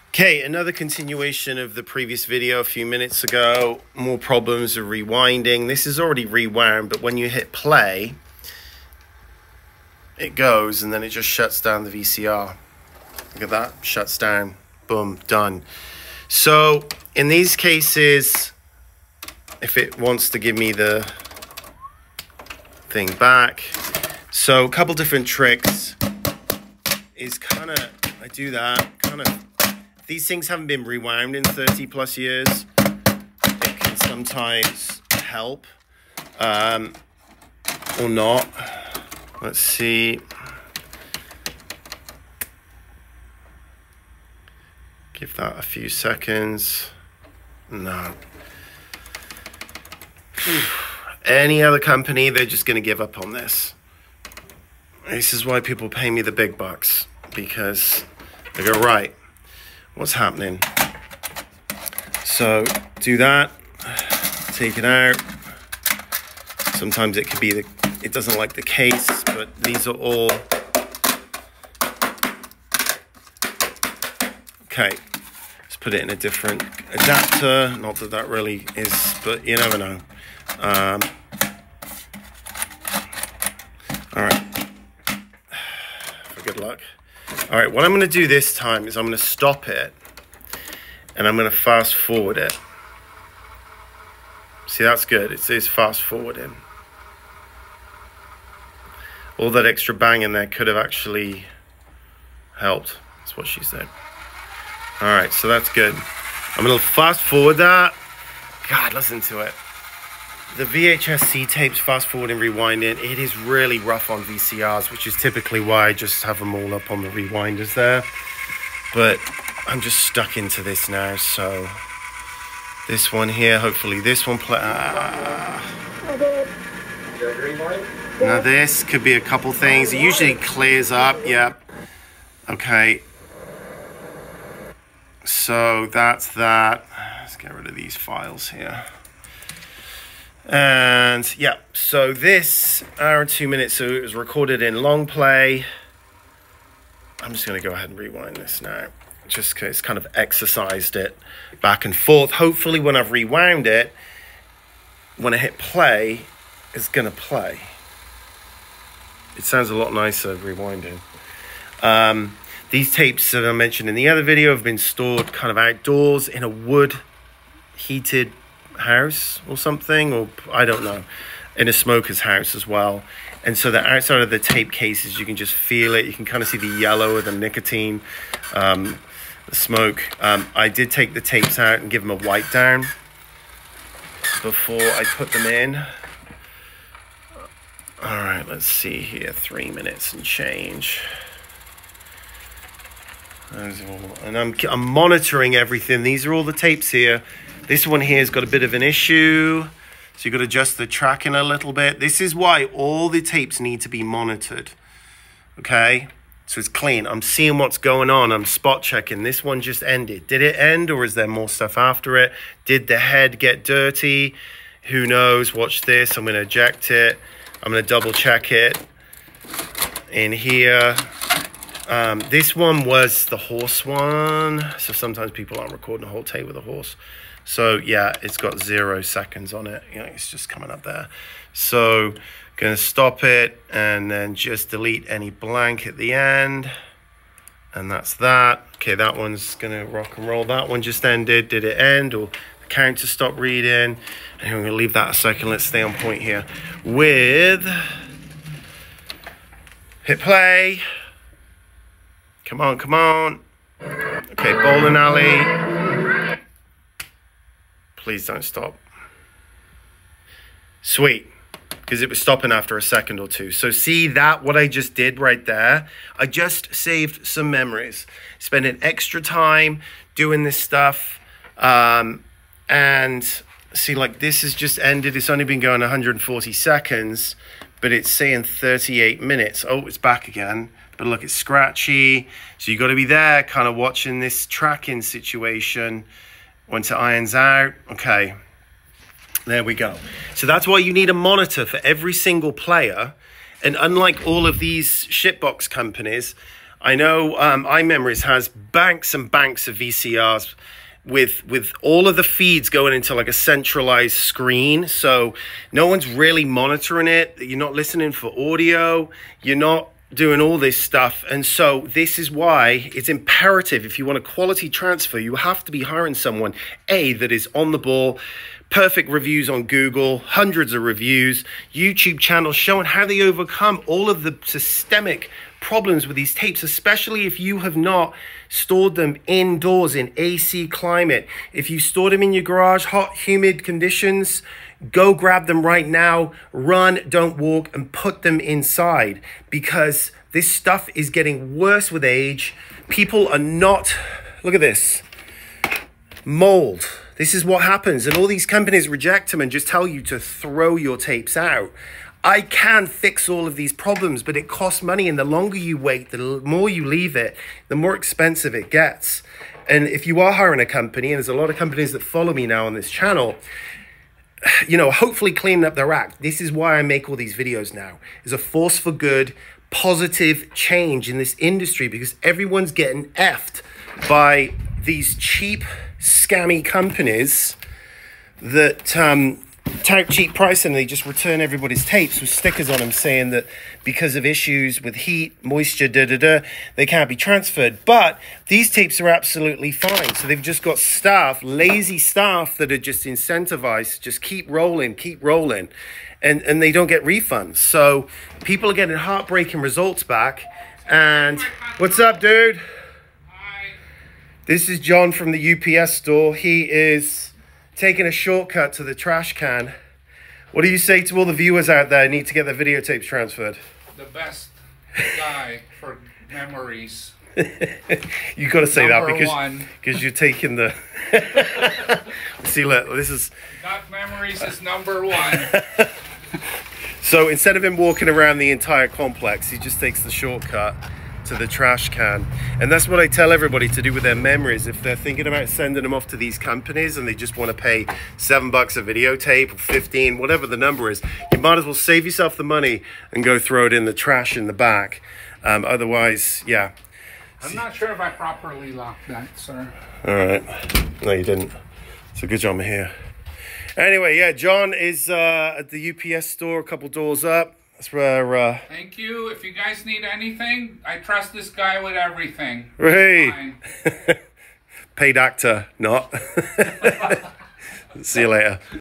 Okay, another continuation of the previous video a few minutes ago. More problems of rewinding. This is already rewound, but when you hit play, it goes and then it just shuts down the VCR. Look at that, shuts down, boom, done. So in these cases, if it wants to give me the thing back, so a couple different tricks is kind of, I do that, kind of, these things haven't been rewound in 30 plus years. It can sometimes help or not. Let's see. Give that a few seconds. No. Any other company, they're just going to give up on this. This is why people pay me the big bucks, because they go, right, what's happening? So do that, take it out. Sometimes it could be it doesn't like the case, but these are all okay. Let's put it in a different adapter. Not that that really is, but you never know. All right, for good luck. All right, what I'm going to do this time is I'm going to stop it and I'm going to fast forward it. See, that's good. It says fast forwarding. All that extra bang in there could have actually helped. That's what she said. All right, so that's good. I'm going to fast forward that. God, listen to it. The VHS-C tapes, fast forward and rewinding, it is really rough on VCRs, which is typically why I just have them all up on the rewinders there. But I'm just stuck into this now, so this one here, hopefully this one Now this could be a couple things. It usually clears up, yeah. Okay. So that's that. Let's get rid of these files here. And yeah, so this hour and 2 minutes, so it was recorded in long play. I'm just going to go ahead and rewind this now, just because kind of exercised it back and forth. Hopefully when I've rewound it, when I hit play, it's going to play. It sounds a lot nicer rewinding. These tapes that I mentioned in the other video have been stored kind of outdoors in a wood heated house or something, or I don't know, in a smoker's house as well. And so the outside of the tape cases, you can just feel it. You can kind of see the yellow of the nicotine, the smoke. I did take the tapes out and give them a wipe down before I put them in. All right, let's see here, 3 minutes and change. And I'm monitoring everything. These are all the tapes here. This one here has got a bit of an issue, so you've got to adjust the tracking a little bit. This is why all the tapes need to be monitored, okay? So it's clean. I'm seeing what's going on. I'm spot checking. This one just ended. Did it end, or is there more stuff after it? Did the head get dirty? Who knows? Watch this. I'm going to eject it. I'm going to double check it in here. This one was the horse one. So sometimes people aren't recording a whole tape with a horse. So yeah, it's got 0 seconds on it. You know, it's just coming up there. So going to stop it and then just delete any blank at the end. And that's that. Okay, that one's going to rock and roll. That one just ended. Did it end, or the counter stopped reading? And I'm going to leave that a second. Let's stay on point here with hit play. Come on, come on. Okay, bowling alley. Please don't stop. Sweet, because it was stopping after a second or two. So see that, what I just did right there? I just saved some memories. Spending extra time doing this stuff. And see, like this has just ended. It's only been going 140 seconds, but it's saying 38 minutes. Oh, it's back again. But look, it's scratchy. So you got to be there kind of watching this tracking situation once it irons out. Okay, there we go. So that's why you need a monitor for every single player. And unlike all of these shitbox companies, I know iMemories has banks and banks of VCRs with all of the feeds going into like a centralized screen. So no one's really monitoring it. You're not listening for audio. You're not doing all this stuff. And so this is why it's imperative, if you want a quality transfer, you have to be hiring someone, A, that is on the ball, perfect reviews on Google, hundreds of reviews, YouTube channels showing how they overcome all of the systemic problems with these tapes, especially if you have not stored them indoors in AC climate. If you stored them in your garage, hot, humid conditions, go grab them right now, run, don't walk, and put them inside, because this stuff is getting worse with age. People are not, look at this, mold. This is what happens, and all these companies reject them and just tell you to throw your tapes out. I can fix all of these problems, but it costs money, and the longer you wait, the more you leave it, the more expensive it gets. And if you are hiring a company, and there's a lot of companies that follow me now on this channel, you know, hopefully cleaning up their act. This is why I make all these videos now, is a force for good, positive change in this industry, because everyone's getting effed by these cheap, scammy companies that tout cheap pricing, and they just return everybody's tapes with stickers on them saying that because of issues with heat, moisture, they can't be transferred. But these tapes are absolutely fine. So they've just got staff, lazy staff, that are just incentivized, just keep rolling, and they don't get refunds. So people are getting heartbreaking results back. And what's up, dude? Hi. This is John from the UPS store. He is taking a shortcut to the trash can. What do you say to all the viewers out there who need to get their videotapes transferred? The best guy for memories. You got to say Number that because you're taking the. See, look, this is. Got Memories is number one. So instead of him walking around the entire complex, he just takes the shortcut to the trash can. And that's what I tell everybody to do with their memories. If they're thinking about sending them off to these companies and they just want to pay $7 a videotape or 15, whatever the number is, you might as well save yourself the money and go throw it in the trash in the back. Otherwise, yeah. I'm not sure if I properly locked that, sir. All right. No, you didn't. So good job here. Anyway, yeah, John is at the UPS store, a couple doors up. That's where, Thank you. If you guys need anything, I trust this guy with everything. hey, paid actor, not. See you later.